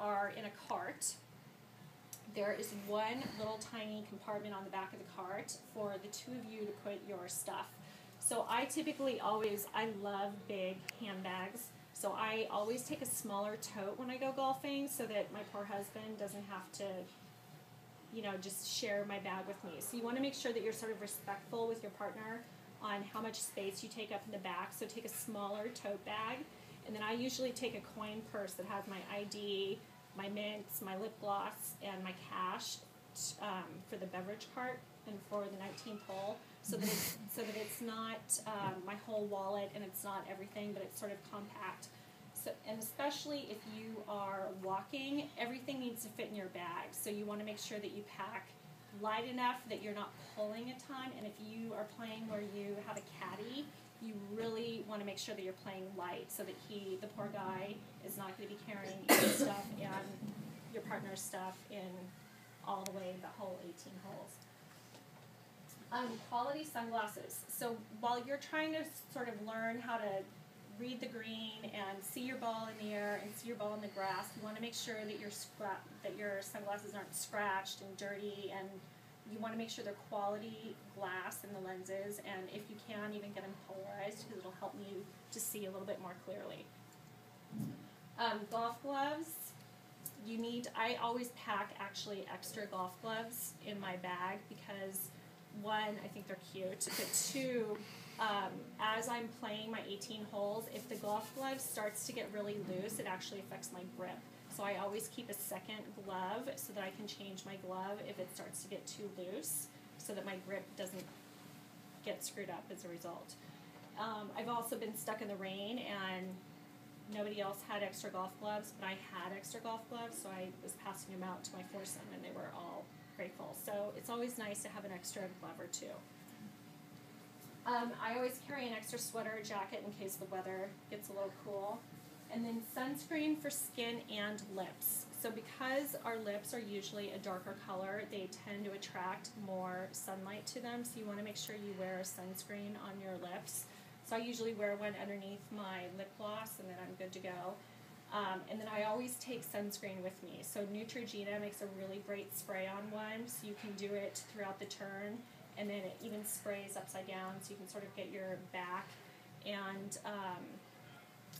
are in a cart, there is one little tiny compartment on the back of the cart for the two of you to put your stuff. So I typically I love big handbags. So I always take a smaller tote when I go golfing so that my poor husband doesn't have to, just share my bag with me. So you want to make sure that you're sort of respectful with your partner on how much space you take up in the back. So take a smaller tote bag. And then I usually take a coin purse that has my ID, my mints, my lip gloss, and my cash for the beverage cart and for the 19th hole, so that it's not my whole wallet and it's not everything, but it's sort of compact. So, and especially if you are walking, everything needs to fit in your bag. So you want to make sure that you pack light enough that you're not pulling a ton. And if you are playing where you have a caddy, you really want to make sure that you're playing light so that the poor guy, is not going to be carrying your stuff and your partner's stuff in all the way the whole 18 holes. Quality sunglasses. So while you're trying to sort of learn how to read the green and see your ball in the air and see your ball in the grass, you want to make sure that your sunglasses aren't scratched and dirty, and you want to make sure they're quality glass in the lenses, and if you can, even get them polarized because it'll help you to see a little bit more clearly. Golf gloves. I always pack actually extra golf gloves in my bag because one, I think they're cute, but two, as I'm playing my 18 holes, if the golf glove starts to get really loose, it actually affects my grip. So I always keep a second glove so that I can change my glove if it starts to get too loose, so that my grip doesn't get screwed up as a result. I've also been stuck in the rain and nobody else had extra golf gloves, but I had extra golf gloves, so I was passing them out to my foursome and they were all grateful. So it's always nice to have an extra glove or two. I always carry an extra sweater or jacket in case the weather gets a little cool. And then sunscreen for skin and lips. So because our lips are usually a darker color, they tend to attract more sunlight to them, so you want to make sure you wear a sunscreen on your lips. So I usually wear one underneath my lip gloss, and then I'm good to go. And then I always take sunscreen with me. So Neutrogena makes a really great spray-on one, so you can do it throughout the turn, and then it even sprays upside down, so you can sort of get your back. And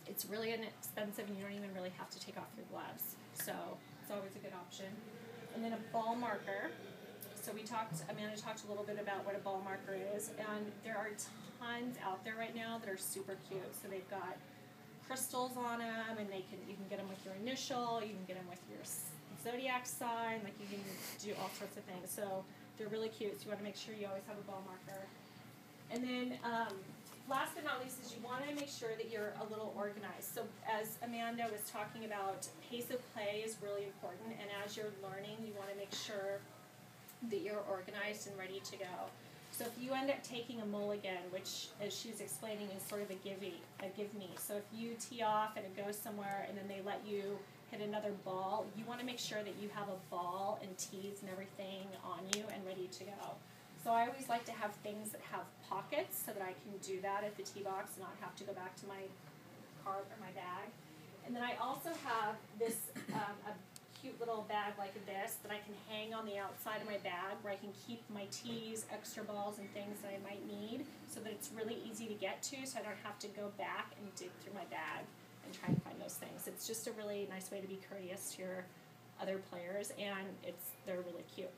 it's really inexpensive, and you don't even really have to take off your gloves. So it's always a good option. And then a ball marker. So Amanda talked a little bit about what a ball marker is, and there are tons out there right now that are super cute. So they've got crystals on them, and you can get them with your initial, you can get them with your zodiac sign, like you can do all sorts of things. So they're really cute, so you want to make sure you always have a ball marker. And then last but not least is you want to make sure that you're a little organized. So as Amanda was talking about, pace of play is really important, and as you're learning, you want to make sure that you're organized and ready to go. So if you end up taking a mulligan, which, as she's explaining, is sort of a give me. So if you tee off and it goes somewhere and then they let you hit another ball, you want to make sure that you have a ball and tees and everything on you and ready to go. So I always like to have things that have pockets so that I can do that at the tee box and not have to go back to my cart or my bag. And then I also have this a cute little bag like this that I can hang on the outside of my bag where I can keep my tees, extra balls, and things that I might need, so that it's really easy to get to, so I don't have to go back and dig through my bag and try and find those things. It's just a really nice way to be courteous to your other players, and they're really cute.